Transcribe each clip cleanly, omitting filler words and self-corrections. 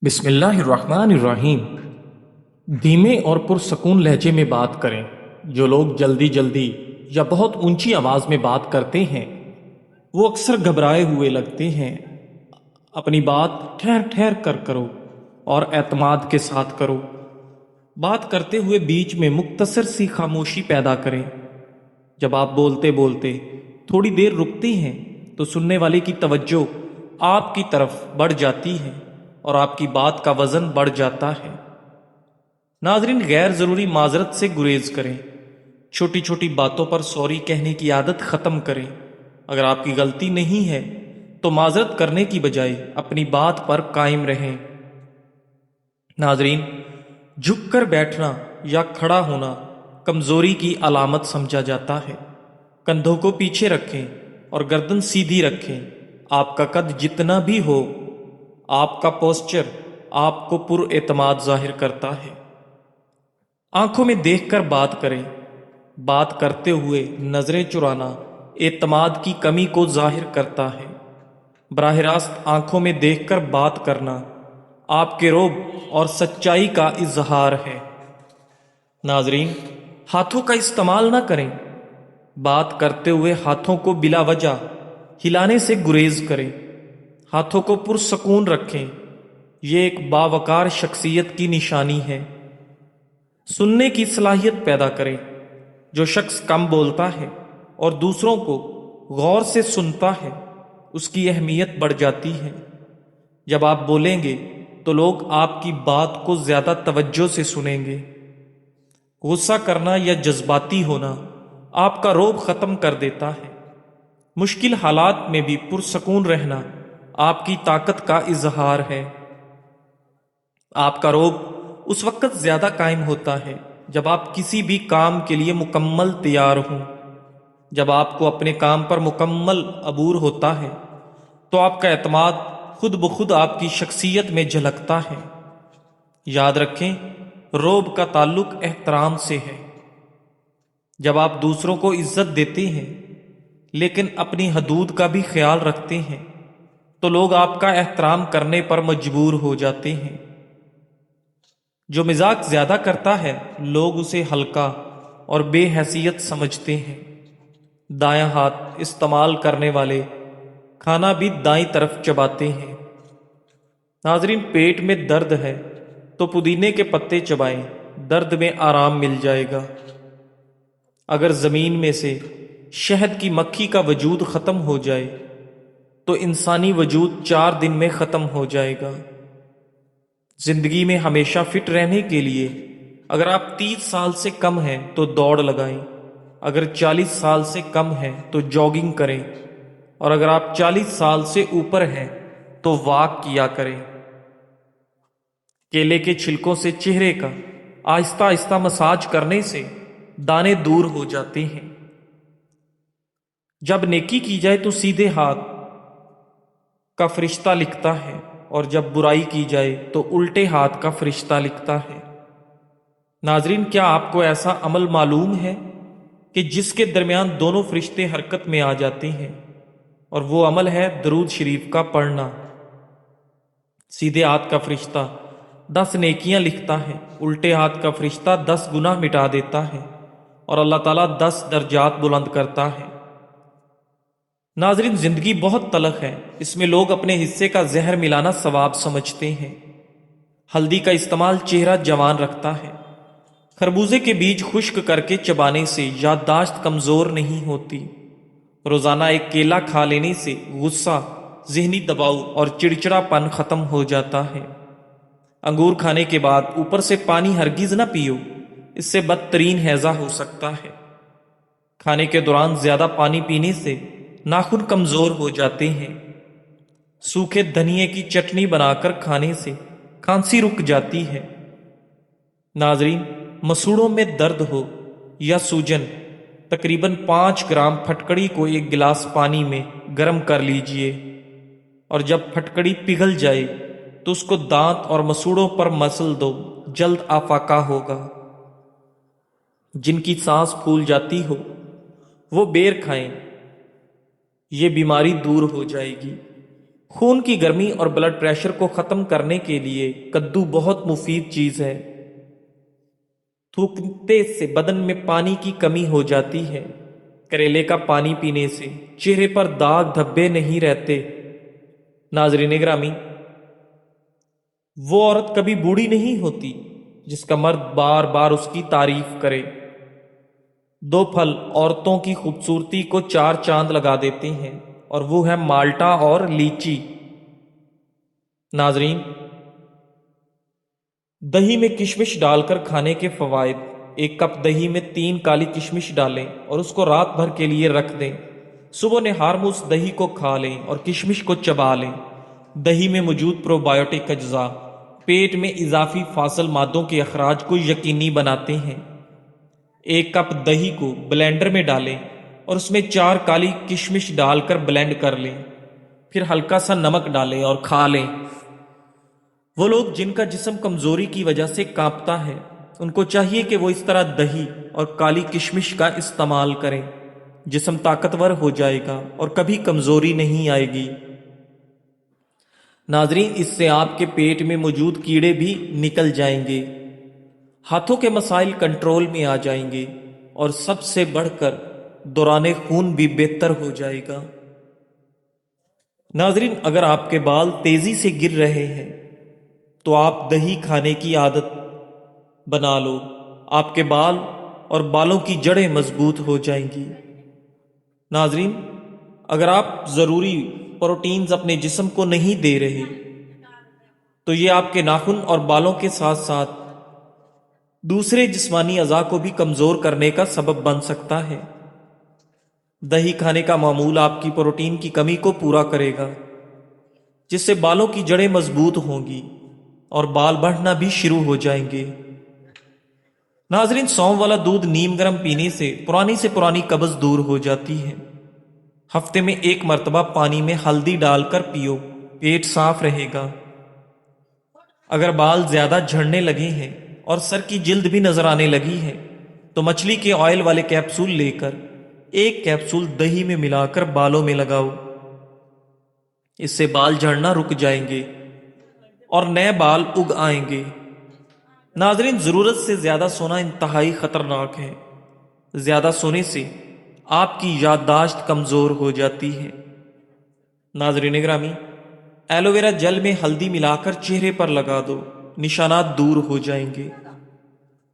بسم اللہ الرحمن الرحیم۔ دھیمے اور پرسکون لہجے میں بات کریں۔ جو لوگ جلدی جلدی یا بہت اونچی آواز میں بات کرتے ہیں وہ اکثر گھبرائے ہوئے لگتے ہیں۔ اپنی بات ٹھہر ٹھہر کر کرو اور اعتماد کے ساتھ کرو۔ بات کرتے ہوئے بیچ میں مختصر سی خاموشی پیدا کریں۔ جب آپ بولتے بولتے تھوڑی دیر رکتے ہیں تو سننے والے کی توجہ آپ کی طرف بڑھ جاتی ہے اور آپ کی بات کا وزن بڑھ جاتا ہے۔ ناظرین، غیر ضروری معذرت سے گریز کریں۔ چھوٹی چھوٹی باتوں پر سوری کہنے کی عادت ختم کریں۔ اگر آپ کی غلطی نہیں ہے تو معذرت کرنے کی بجائے اپنی بات پر قائم رہیں۔ ناظرین، جھک کر بیٹھنا یا کھڑا ہونا کمزوری کی علامت سمجھا جاتا ہے۔ کندھوں کو پیچھے رکھیں اور گردن سیدھی رکھیں۔ آپ کا قد جتنا بھی ہو، آپ کا پوسچر آپ کو پر اعتماد ظاہر کرتا ہے۔ آنکھوں میں دیکھ کر بات کریں۔ بات کرتے ہوئے نظریں چرانا اعتماد کی کمی کو ظاہر کرتا ہے۔ براہ راست آنکھوں میں دیکھ کر بات کرنا آپ کے رعب اور سچائی کا اظہار ہے۔ ناظرین، ہاتھوں کا استعمال نہ کریں۔ بات کرتے ہوئے ہاتھوں کو بلا وجہ ہلانے سے گریز کریں۔ ہاتھوں کو پرسکون رکھیں۔ یہ ایک باوقار شخصیت کی نشانی ہے۔ سننے کی صلاحیت پیدا کریں۔ جو شخص کم بولتا ہے اور دوسروں کو غور سے سنتا ہے اس کی اہمیت بڑھ جاتی ہے۔ جب آپ بولیں گے تو لوگ آپ کی بات کو زیادہ توجہ سے سنیں گے۔ غصہ کرنا یا جذباتی ہونا آپ کا رعب ختم کر دیتا ہے۔ مشکل حالات میں بھی پرسکون رہنا آپ کی طاقت کا اظہار ہے۔ آپ کا رعب اس وقت زیادہ قائم ہوتا ہے جب آپ کسی بھی کام کے لیے مکمل تیار ہوں۔ جب آپ کو اپنے کام پر مکمل عبور ہوتا ہے تو آپ کا اعتماد خود بخود آپ کی شخصیت میں جھلکتا ہے۔ یاد رکھیں، رعب کا تعلق احترام سے ہے۔ جب آپ دوسروں کو عزت دیتے ہیں لیکن اپنی حدود کا بھی خیال رکھتے ہیں تو لوگ آپ کا احترام کرنے پر مجبور ہو جاتے ہیں۔ جو مذاق زیادہ کرتا ہے لوگ اسے ہلکا اور بے حیثیت سمجھتے ہیں۔ دایاں ہاتھ استعمال کرنے والے کھانا بھی دائیں طرف چباتے ہیں۔ ناظرین، پیٹ میں درد ہے تو پودینے کے پتے چبائیں، درد میں آرام مل جائے گا۔ اگر زمین میں سے شہد کی مکھی کا وجود ختم ہو جائے تو انسانی وجود 4 دن میں ختم ہو جائے گا۔ زندگی میں ہمیشہ فٹ رہنے کے لیے اگر آپ 30 سال سے کم ہیں تو دوڑ لگائیں، اگر 40 سال سے کم ہیں تو جاگنگ کریں، اور اگر آپ 40 سال سے اوپر ہیں تو واک کیا کریں۔ کیلے کے چھلکوں سے چہرے کا آہستہ آہستہ مساج کرنے سے دانے دور ہو جاتے ہیں۔ جب نیکی کی جائے تو سیدھے ہاتھ کا فرشتہ لکھتا ہے اور جب برائی کی جائے تو الٹے ہاتھ کا فرشتہ لکھتا ہے۔ ناظرین، کیا آپ کو ایسا عمل معلوم ہے کہ جس کے درمیان دونوں فرشتے حرکت میں آ جاتے ہیں، اور وہ عمل ہے درود شریف کا پڑھنا۔ سیدھے ہاتھ کا فرشتہ 10 نیکیاں لکھتا ہے، الٹے ہاتھ کا فرشتہ 10 گناہ مٹا دیتا ہے اور اللہ تعالیٰ 10 درجات بلند کرتا ہے۔ ناظرین، زندگی بہت تلخ ہے، اس میں لوگ اپنے حصے کا زہر ملانا ثواب سمجھتے ہیں۔ ہلدی کا استعمال چہرہ جوان رکھتا ہے۔ خربوزے کے بیج خشک کر کے چبانے سے یادداشت کمزور نہیں ہوتی۔ روزانہ ایک کیلا کھا لینے سے غصہ، ذہنی دباؤ اور چڑچڑا پن ختم ہو جاتا ہے۔ انگور کھانے کے بعد اوپر سے پانی ہرگز نہ پیو، اس سے بدترین ہیضہ ہو سکتا ہے۔ کھانے کے دوران زیادہ پانی پینے سے ناخن کمزور ہو جاتے ہیں۔ سوکھے دھنیے کی چٹنی بنا کر کھانے سے کھانسی رک جاتی ہے۔ ناظرین، مسوڑوں میں درد ہو یا سوجن، تقریباً 5 گرام پھٹکڑی کو 1 گلاس پانی میں گرم کر لیجئے، اور جب پھٹکڑی پگھل جائے تو اس کو دانت اور مسوڑوں پر مسل دو، جلد آفاقہ ہوگا۔ جن کی سانس پھول جاتی ہو وہ بیر کھائیں، یہ بیماری دور ہو جائے گی۔ خون کی گرمی اور بلڈ پریشر کو ختم کرنے کے لیے کدو بہت مفید چیز ہے۔ تھوکنے سے بدن میں پانی کی کمی ہو جاتی ہے۔ کریلے کا پانی پینے سے چہرے پر داغ دھبے نہیں رہتے۔ ناظرین گرامی، وہ عورت کبھی بوڑھی نہیں ہوتی جس کا مرد بار بار اس کی تعریف کرے۔ دو پھل عورتوں کی خوبصورتی کو چار چاند لگا دیتے ہیں، اور وہ ہے مالٹا اور لیچی۔ ناظرین، دہی میں کشمش ڈال کر کھانے کے فوائد۔ ایک کپ دہی میں 3 کالی کشمش ڈالیں اور اس کو رات بھر کے لیے رکھ دیں۔ صبح نہار میں اس دہی کو کھا لیں اور کشمش کو چبا لیں۔ دہی میں موجود پرو بایوٹک اجزاء پیٹ میں اضافی فاضل مادوں کے اخراج کو یقینی بناتے ہیں۔ 1 کپ دہی کو بلینڈر میں ڈالیں اور اس میں 4 کالی کشمش ڈال کر بلینڈ کر لیں، پھر ہلکا سا نمک ڈالیں اور کھا لیں۔ وہ لوگ جن کا جسم کمزوری کی وجہ سے کانپتا ہے، ان کو چاہیے کہ وہ اس طرح دہی اور کالی کشمش کا استعمال کریں۔ جسم طاقتور ہو جائے گا اور کبھی کمزوری نہیں آئے گی۔ ناظرین، اس سے آپ کے پیٹ میں موجود کیڑے بھی نکل جائیں گے، ہاتھوں کے مسائل کنٹرول میں آ جائیں گے، اور سب سے بڑھ کر دوران خون بھی بہتر ہو جائے گا۔ ناظرین، اگر آپ کے بال تیزی سے گر رہے ہیں تو آپ دہی کھانے کی عادت بنا لو۔ آپ کے بال اور بالوں کی جڑیں مضبوط ہو جائیں گی۔ ناظرین، اگر آپ ضروری پروٹینز اپنے جسم کو نہیں دے رہے تو یہ آپ کے ناخن اور بالوں کے ساتھ ساتھ دوسرے جسمانی اعضاء کو بھی کمزور کرنے کا سبب بن سکتا ہے۔ دہی کھانے کا معمول آپ کی پروٹین کی کمی کو پورا کرے گا، جس سے بالوں کی جڑیں مضبوط ہوں گی اور بال بڑھنا بھی شروع ہو جائیں گے۔ ناظرین، سونف والا دودھ نیم گرم پینے سے پرانی قبض دور ہو جاتی ہے۔ ہفتے میں 1 مرتبہ پانی میں ہلدی ڈال کر پیو، پیٹ صاف رہے گا۔ اگر بال زیادہ جھڑنے لگے ہیں اور سر کی جلد بھی نظر آنے لگی ہے تو مچھلی کے آئل والے کیپسول لے کر 1 کیپسول دہی میں ملا کر بالوں میں لگاؤ۔ اس سے بال جھڑنا رک جائیں گے اور نئے بال اگ آئیں گے۔ ناظرین، ضرورت سے زیادہ سونا انتہائی خطرناک ہے۔ زیادہ سونے سے آپ کی یادداشت کمزور ہو جاتی ہے۔ ناظرین گرامی، ایلو ویرا جل میں ہلدی ملا کر چہرے پر لگا دو، نشانات دور ہو جائیں گے۔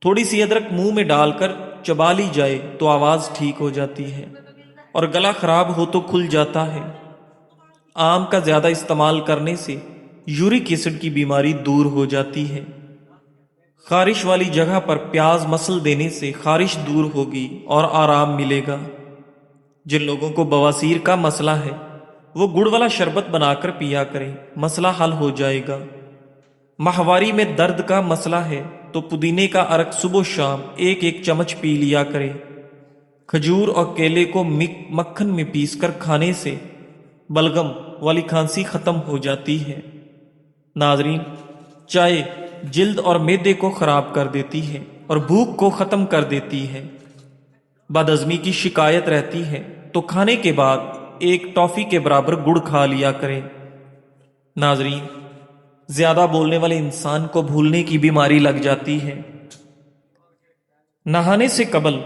تھوڑی سی ادرک منہ میں ڈال کر چبا لی جائے تو آواز ٹھیک ہو جاتی ہے، اور گلا خراب ہو تو کھل جاتا ہے۔ آم کا زیادہ استعمال کرنے سے یورک ایسڈ کی بیماری دور ہو جاتی ہے۔ خارش والی جگہ پر پیاز مسل دینے سے خارش دور ہوگی اور آرام ملے گا۔ جن لوگوں کو بواسیر کا مسئلہ ہے وہ گڑ والا شربت بنا کر پیا کریں، مسئلہ حل ہو جائے گا۔ ماہواری میں درد کا مسئلہ ہے تو پودینے کا عرق صبح و شام 1 چمچ پی لیا کریں۔ کھجور اور کیلے کو مکھن میں پیس کر کھانے سے بلغم والی کھانسی ختم ہو جاتی ہے۔ ناظرین، چائے جلد اور معدے کو خراب کر دیتی ہے اور بھوک کو ختم کر دیتی ہے۔ بدہضمی کی شکایت رہتی ہے تو کھانے کے بعد 1 ٹافی کے برابر گڑ کھا لیا کریں۔ ناظرین، زیادہ بولنے والے انسان کو بھولنے کی بیماری لگ جاتی ہے۔ نہانے سے قبل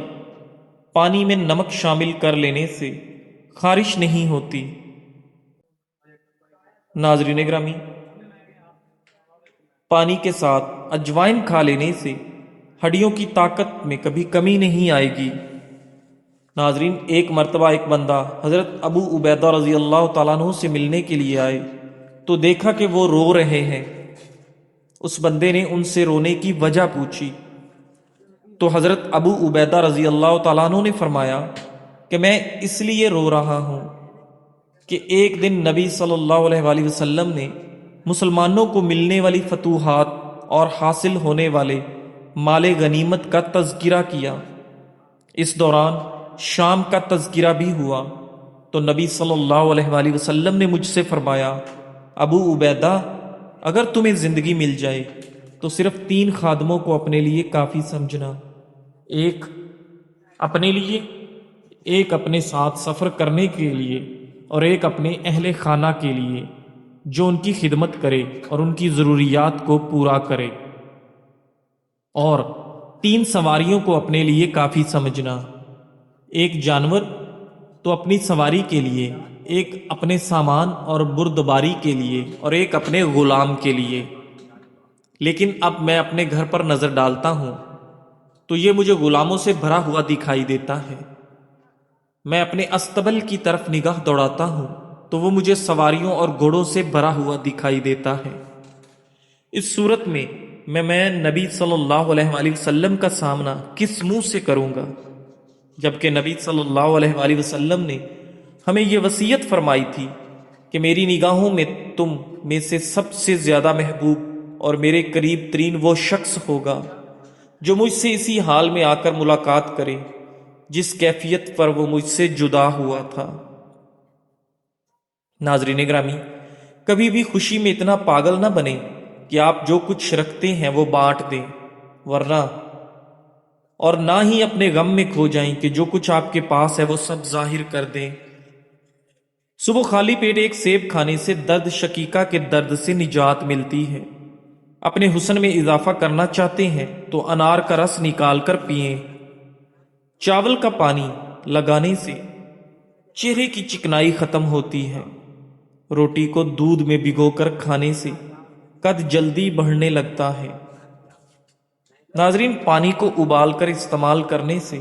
پانی میں نمک شامل کر لینے سے خارش نہیں ہوتی۔ ناظرین گرامی، پانی کے ساتھ اجوائن کھا لینے سے ہڈیوں کی طاقت میں کبھی کمی نہیں آئے گی۔ ناظرین، 1 مرتبہ ایک بندہ حضرت ابو عبیدہ رضی اللہ تعالیٰ عنہ سے ملنے کے لیے آئے تو دیکھا کہ وہ رو رہے ہیں۔ اس بندے نے ان سے رونے کی وجہ پوچھی تو حضرت ابو عبیدہ رضی اللہ تعالیٰ عنہ نے فرمایا کہ میں اس لیے رو رہا ہوں کہ ایک دن نبی صلی اللہ علیہ وآلہ وسلم نے مسلمانوں کو ملنے والی فتوحات اور حاصل ہونے والے مال غنیمت کا تذکرہ کیا۔ اس دوران شام کا تذکرہ بھی ہوا تو نبی صلی اللہ علیہ وآلہ وسلم نے مجھ سے فرمایا، ابو عبیدہ، اگر تمہیں زندگی مل جائے تو صرف 3 خادموں کو اپنے لیے کافی سمجھنا، 1 اپنے لیے، 1 اپنے ساتھ سفر کرنے کے لیے، اور 1 اپنے اہل خانہ کے لیے۔ جو ان کی خدمت کرے اور ان کی ضروریات کو پورا کرے، اور 3 سواریوں کو اپنے لیے کافی سمجھنا، ایک جانور تو اپنی سواری کے لیے، ایک اپنے سامان اور بردباری کے لیے، اور ایک اپنے غلام کے لیے۔ لیکن اب میں اپنے گھر پر نظر ڈالتا ہوں تو یہ مجھے غلاموں سے بھرا ہوا دکھائی دیتا ہے۔ میں اپنے استبل کی طرف نگاہ دوڑاتا ہوں تو وہ مجھے سواریوں اور گھوڑوں سے بھرا ہوا دکھائی دیتا ہے۔ اس صورت میں میں نبی صلی اللہ علیہ وآلہ وسلم کا سامنا کس منہ سے کروں گا، جبکہ نبی صلی اللہ علیہ وآلہ وسلم نے ہمیں یہ وصیت فرمائی تھی کہ میری نگاہوں میں تم میں سے سب سے زیادہ محبوب اور میرے قریب ترین وہ شخص ہوگا جو مجھ سے اسی حال میں آ کر ملاقات کرے جس کیفیت پر وہ مجھ سے جدا ہوا تھا۔ ناظرین گرامی، کبھی بھی خوشی میں اتنا پاگل نہ بنیں کہ آپ جو کچھ رکھتے ہیں وہ بانٹ دیں، ورنہ اور نہ ہی اپنے غم میں کھو جائیں کہ جو کچھ آپ کے پاس ہے وہ سب ظاہر کر دیں۔ صبح خالی پیٹ ایک سیب کھانے سے درد شقیقہ کے درد سے نجات ملتی ہے۔ اپنے حسن میں اضافہ کرنا چاہتے ہیں تو انار کا رس نکال کر پئیں۔ چاول کا پانی لگانے سے چہرے کی چکنائی ختم ہوتی ہے۔ روٹی کو دودھ میں بھگو کر کھانے سے قد جلدی بڑھنے لگتا ہے۔ ناظرین، پانی کو ابال کر استعمال کرنے سے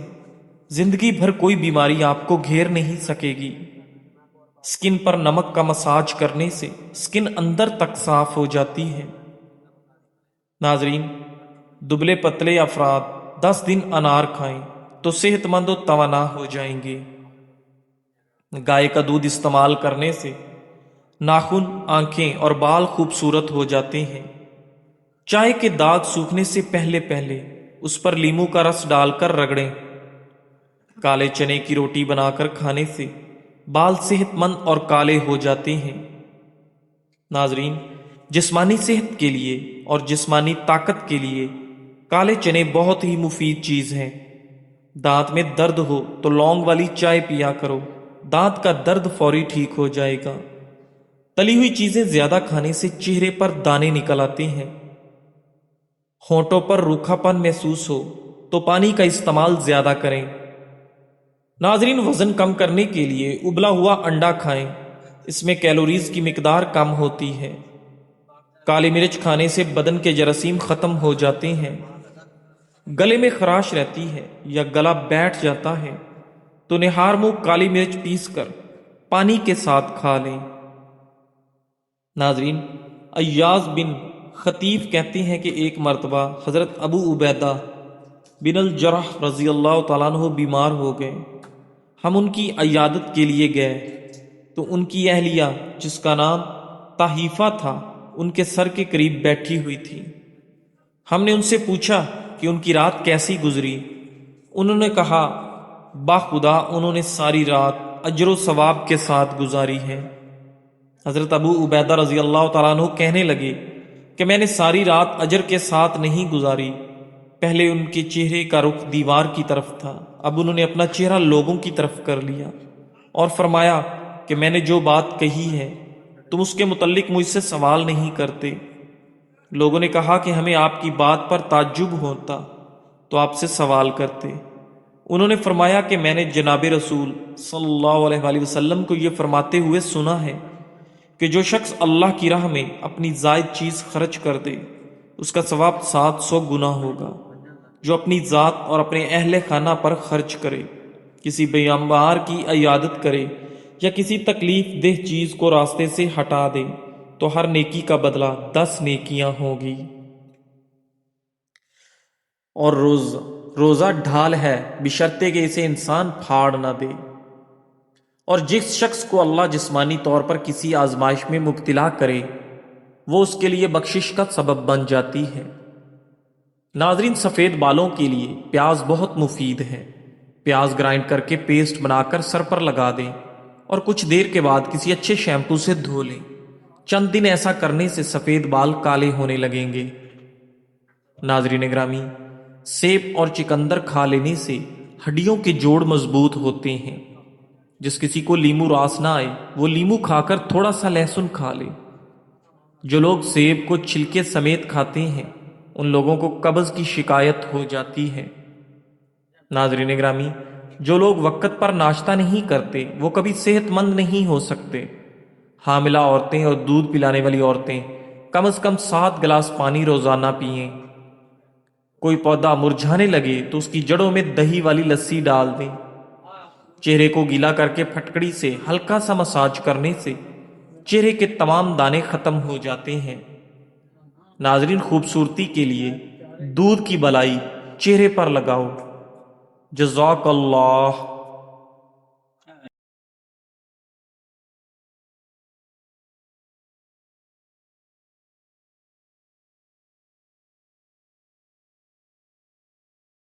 زندگی بھر کوئی بیماری آپ کو گھیر نہیں سکے گی۔ سکن پر نمک کا مساج کرنے سے سکن اندر تک صاف ہو جاتی ہے۔ ناظرین، دبلے پتلے افراد 10 دن انار کھائیں تو صحت مند و توانا ہو جائیں گے۔ گائے کا دودھ استعمال کرنے سے ناخن، آنکھیں اور بال خوبصورت ہو جاتے ہیں۔ چائے کے داغ سوکھنے سے پہلے اس پر لیموں کا رس ڈال کر رگڑیں۔ کالے چنے کی روٹی بنا کر کھانے سے بال صحت مند اور کالے ہو جاتے ہیں۔ ناظرین، جسمانی صحت کے لیے اور جسمانی طاقت کے لیے کالے چنے بہت ہی مفید چیز ہیں۔ دانت میں درد ہو تو لونگ والی چائے پیا کرو، دانت کا درد فوری ٹھیک ہو جائے گا۔ تلی ہوئی چیزیں زیادہ کھانے سے چہرے پر دانے نکل آتے ہیں۔ ہونٹوں پر روکھا پن محسوس ہو تو پانی کا استعمال زیادہ کریں۔ ناظرین، وزن کم کرنے کے لیے ابلا ہوا انڈا کھائیں، اس میں کیلوریز کی مقدار کم ہوتی ہے۔ کالی مرچ کھانے سے بدن کے جراثیم ختم ہو جاتے ہیں۔ گلے میں خراش رہتی ہے یا گلا بیٹھ جاتا ہے تو نہار منہ کالی مرچ پیس کر پانی کے ساتھ کھا لیں۔ ناظرین، ایاز بن خطیف کہتے ہیں کہ ایک مرتبہ حضرت ابو عبیدہ بن الجرح رضی اللہ تعالیٰ عنہ بیمار ہو گئے۔ ہم ان کی عیادت کے لیے گئے تو ان کی اہلیہ، جس کا نام طاہیفہ تھا، ان کے سر کے قریب بیٹھی ہوئی تھی۔ ہم نے ان سے پوچھا کہ ان کی رات کیسی گزری۔ انہوں نے کہا، باخدا انہوں نے ساری رات اجر و ثواب کے ساتھ گزاری ہے۔ حضرت ابو عبیدہ رضی اللہ تعالیٰ عنہ کہنے لگے کہ میں نے ساری رات اجر کے ساتھ نہیں گزاری۔ پہلے ان کے چہرے کا رخ دیوار کی طرف تھا، اب انہوں نے اپنا چہرہ لوگوں کی طرف کر لیا اور فرمایا کہ میں نے جو بات کہی ہے تم اس کے متعلق مجھ سے سوال نہیں کرتے۔ لوگوں نے کہا کہ ہمیں آپ کی بات پر تعجب ہوتا تو آپ سے سوال کرتے۔ انہوں نے فرمایا کہ میں نے جناب رسول صلی اللہ علیہ وآلہ وسلم کو یہ فرماتے ہوئے سنا ہے کہ جو شخص اللہ کی راہ میں اپنی زائد چیز خرچ کر دے اس کا ثواب 700 گنا ہوگا۔ جو اپنی ذات اور اپنے اہل خانہ پر خرچ کرے، کسی بیمار کی عیادت کرے یا کسی تکلیف دہ چیز کو راستے سے ہٹا دے تو ہر نیکی کا بدلہ 10 نیکیاں ہوگی۔ اور روزہ ڈھال ہے بشرطے کہ اسے انسان پھاڑ نہ دے۔ اور جس شخص کو اللہ جسمانی طور پر کسی آزمائش میں مبتلا کرے وہ اس کے لیے بخشش کا سبب بن جاتی ہے۔ ناظرین، سفید بالوں کے لیے پیاز بہت مفید ہے۔ پیاز گرائنڈ کر کے پیسٹ بنا کر سر پر لگا دیں اور کچھ دیر کے بعد کسی اچھے شیمپو سے دھو لیں۔ چند دن ایسا کرنے سے سفید بال کالے ہونے لگیں گے۔ ناظرین گرامی، سیب اور چکندر کھا لینے سے ہڈیوں کے جوڑ مضبوط ہوتے ہیں۔ جس کسی کو لیمو راس نہ آئے وہ لیمو کھا کر تھوڑا سا لہسن کھا لے جو لوگ سیب کو چھلکے سمیت کھاتے ہیں ان لوگوں کو قبض کی شکایت ہو جاتی ہے۔ ناظرین گرامی، جو لوگ وقت پر ناشتہ نہیں کرتے وہ کبھی صحت مند نہیں ہو سکتے۔ حاملہ عورتیں اور دودھ پلانے والی عورتیں کم از کم 7 گلاس پانی روزانہ پئیں۔ کوئی پودا مرجھانے لگے تو اس کی جڑوں میں دہی والی لسی ڈال دیں۔ چہرے کو گیلا کر کے پھٹکڑی سے ہلکا سا مساج کرنے سے چہرے کے تمام دانے ختم ہو جاتے ہیں۔ ناظرین، خوبصورتی کے لیے دودھ کی بلائی چہرے پر لگاؤ۔ جزاک اللہ۔